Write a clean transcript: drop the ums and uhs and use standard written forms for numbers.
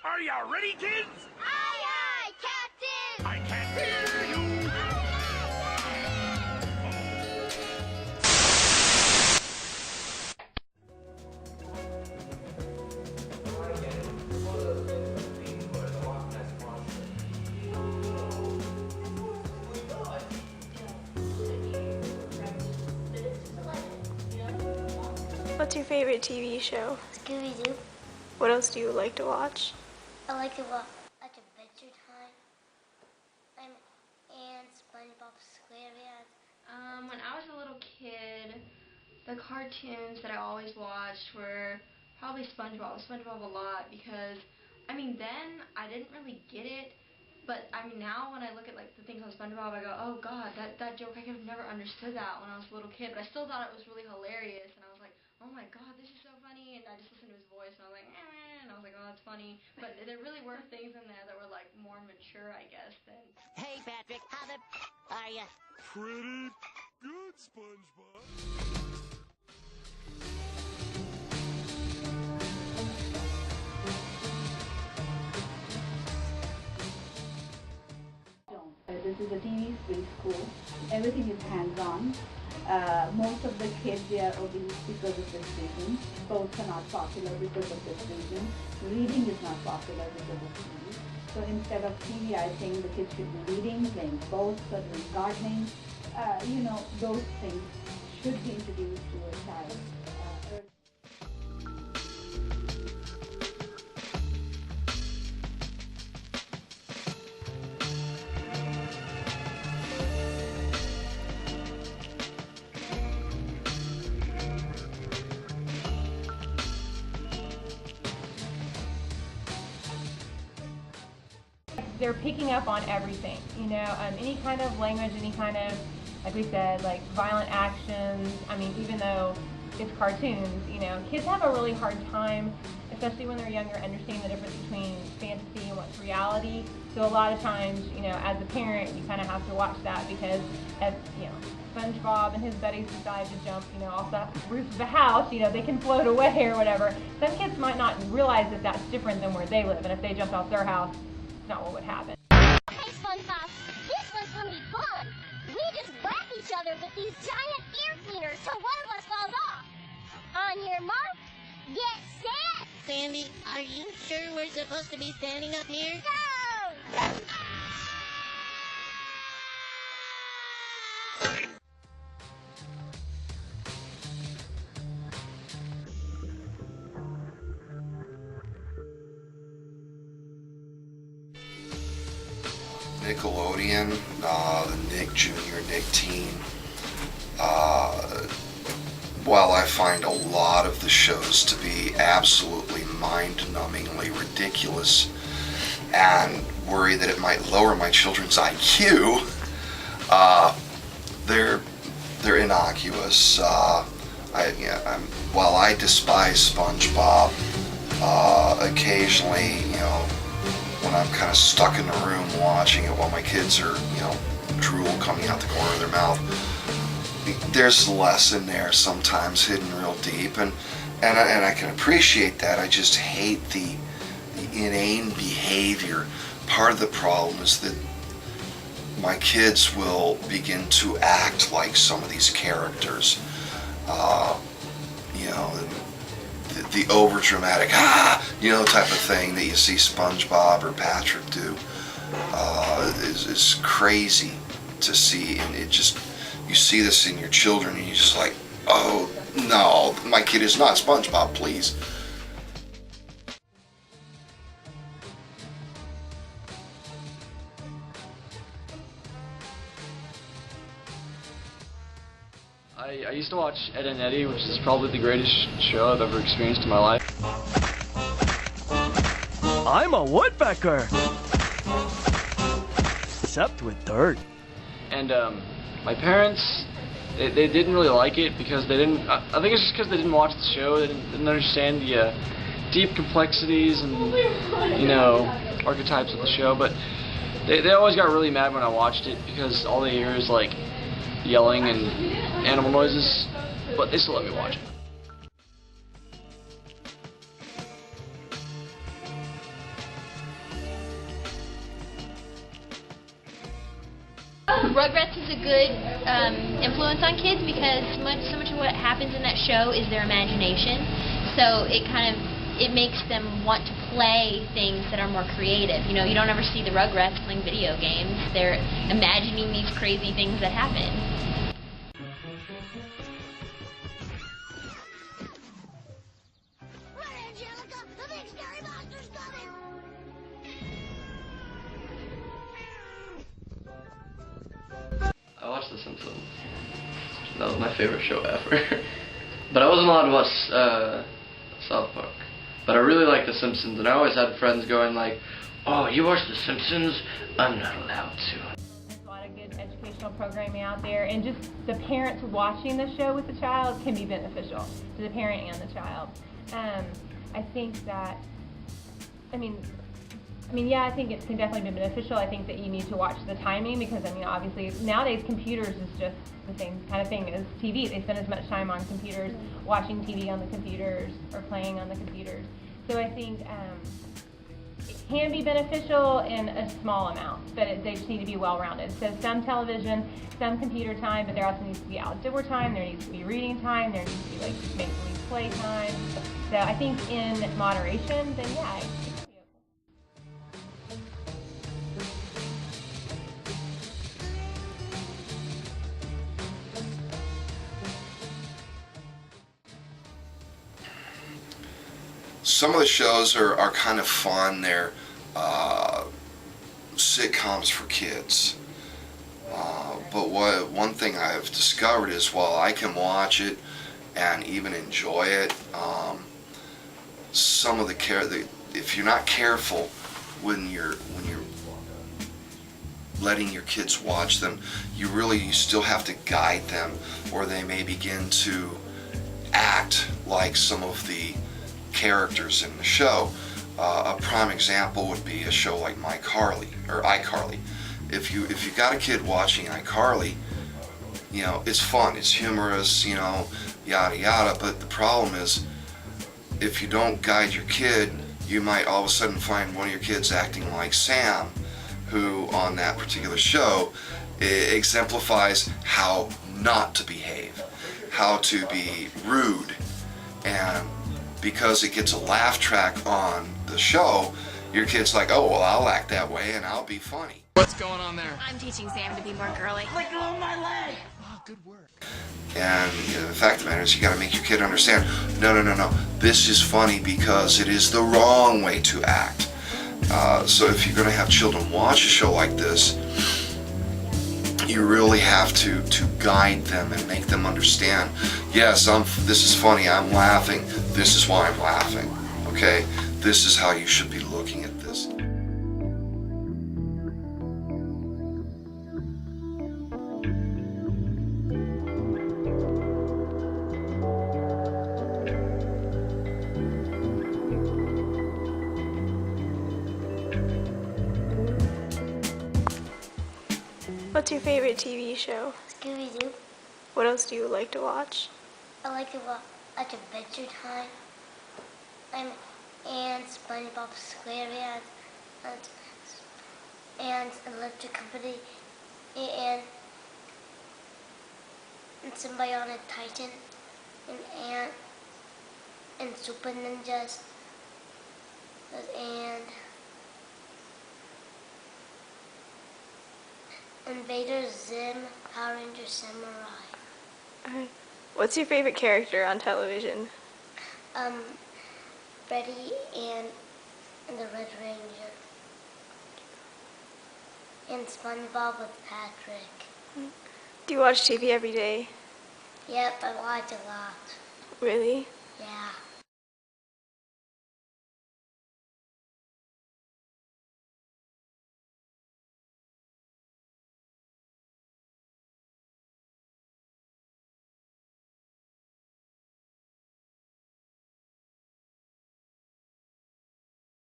Are you ready, kids? Aye, aye, Captain! I can't hear you! What's your favorite TV show? Scooby-Doo. What else do you like to watch? I like to watch Adventure Time. And SpongeBob SquarePants. When I was a little kid, the cartoons that I always watched were probably SpongeBob a lot, because, then I didn't really get it, but, now when I look at, the things on SpongeBob, I go, oh, God, that joke, I could have never understood that when I was a little kid, but I still thought it was really hilarious, and I was like, oh, my God, this is so funny, and I just listened to his voice, and I was like, and I was like, oh, that's funny, but there really were things in there that were, more mature, I guess, than... Hey, Patrick, how the are ya? Pretty good, SpongeBob. This is a TV free school. Everything is hands-on. Most of the kids, they are obese because of this reason. Sports are not popular because of this reason. Reading is not popular because of TV. So instead of TV, I think the kids should be reading, playing sports, or doing gardening. Those things should be introduced to a child. They're picking up on everything, any kind of language, any kind of, like we said, violent actions. Even though it's cartoons, kids have a really hard time, especially when they're younger, understanding the difference between fantasy and what's reality. So a lot of times, as a parent, you kind of have to watch that, because if, SpongeBob and his buddies decide to jump, off the roof of a house, they can float away or whatever. Some kids might not realize that that's different than where they live, and if they jumped off their house, not what would happen. Hey, SpongeBob, this one's gonna be fun. We just whack each other with these giant ear cleaners till one of us falls off. On your mark, get set. Sandy, are you sure we're supposed to be standing up here? Go! Nickelodeon, the Nick Jr., Nick Teen. While I find a lot of the shows to be absolutely mind-numbingly ridiculous and worry that it might lower my children's IQ, they're innocuous. While I despise SpongeBob, occasionally, when I'm kind of stuck in the room watching it while my kids are, drool coming out the corner of their mouth, there's a lesson there sometimes hidden real deep, and I can appreciate that. I just hate the inane behavior. Part of the problem is that my kids will begin to act like some of these characters. The over-dramatic, type of thing that you see SpongeBob or Patrick do is crazy to see, and you see this in your children, and you're just like, oh no, my kid is not SpongeBob, please. I used to watch Ed and Eddie, which is probably the greatest show I've ever experienced in my life. I'm a woodpecker! Except with dirt. And my parents, they didn't really like it because they didn't, I think it's just because they didn't watch the show, they didn't understand the deep complexities and, archetypes of the show, but they always got really mad when I watched it because all they hear is yelling and animal noises, but they still let me watch it. Rugrats is a good influence on kids because so much of what happens in that show is their imagination. So it makes them want to play things that are more creative. You know, you don't ever see the Rugrats playing video games. They're imagining these crazy things that happen. Run, Angelica! The big scary monster's coming! I watched The Simpsons. That was my favorite show ever. But I wasn't allowed to watch South Park. But I really like The Simpsons, and I always had friends going like, "Oh, you watch The Simpsons? I'm not allowed to." There's a lot of good educational programming out there, and just the parents watching the show with the child can be beneficial to the parent and the child. I think that, I think it can definitely be beneficial. I think that you need to watch the timing because, obviously nowadays computers is just the same kind of thing as TV. They spend as much time on computers, watching TV on the computers or playing on the computers. So I think it can be beneficial in a small amount, but they just need to be well-rounded. So some television, some computer time, but there also needs to be outdoor time, there needs to be reading time, there needs to be make-believe play time. So I think in moderation, then yeah, it can be okay. Some of the shows are kind of fun. They're sitcoms for kids. But one thing I've discovered is while I can watch it and even enjoy it, some of if you're not careful when you're letting your kids watch them, you still have to guide them, or they may begin to act like some of the characters in the show. A prime example would be a show like iCarly. If you got a kid watching iCarly, it's fun, it's humorous, yada yada. But the problem is, if you don't guide your kid, you might all of a sudden find one of your kids acting like Sam, who on that particular show exemplifies how not to behave, how to be rude, and because it gets a laugh track on the show, your kid's like, oh, well, I'll act that way and I'll be funny. What's going on there? I'm teaching Sam to be more girly. Let go of my leg! Oh, good work. And the fact of the matter is, you got to make your kid understand, no, this is funny because it is the wrong way to act. So if you're going to have children watch a show like this, you really have to guide them and make them understand, yes, this is funny, I'm laughing, this is why I'm laughing, okay? This is how you should be looking at this. What's your favorite TV show? Scooby-Doo. What else do you like to watch? I like to watch Adventure Time. And SpongeBob SquarePants. And Electric Company. And Symbiotic Titan. And Ant. And Super Ninjas. And Invader Zim, Power Ranger Samurai. Alright. What's your favorite character on television? Freddy and the Red Ranger. And SpongeBob with Patrick. Do you watch TV every day? Yep, I watch a lot. Really? Yeah.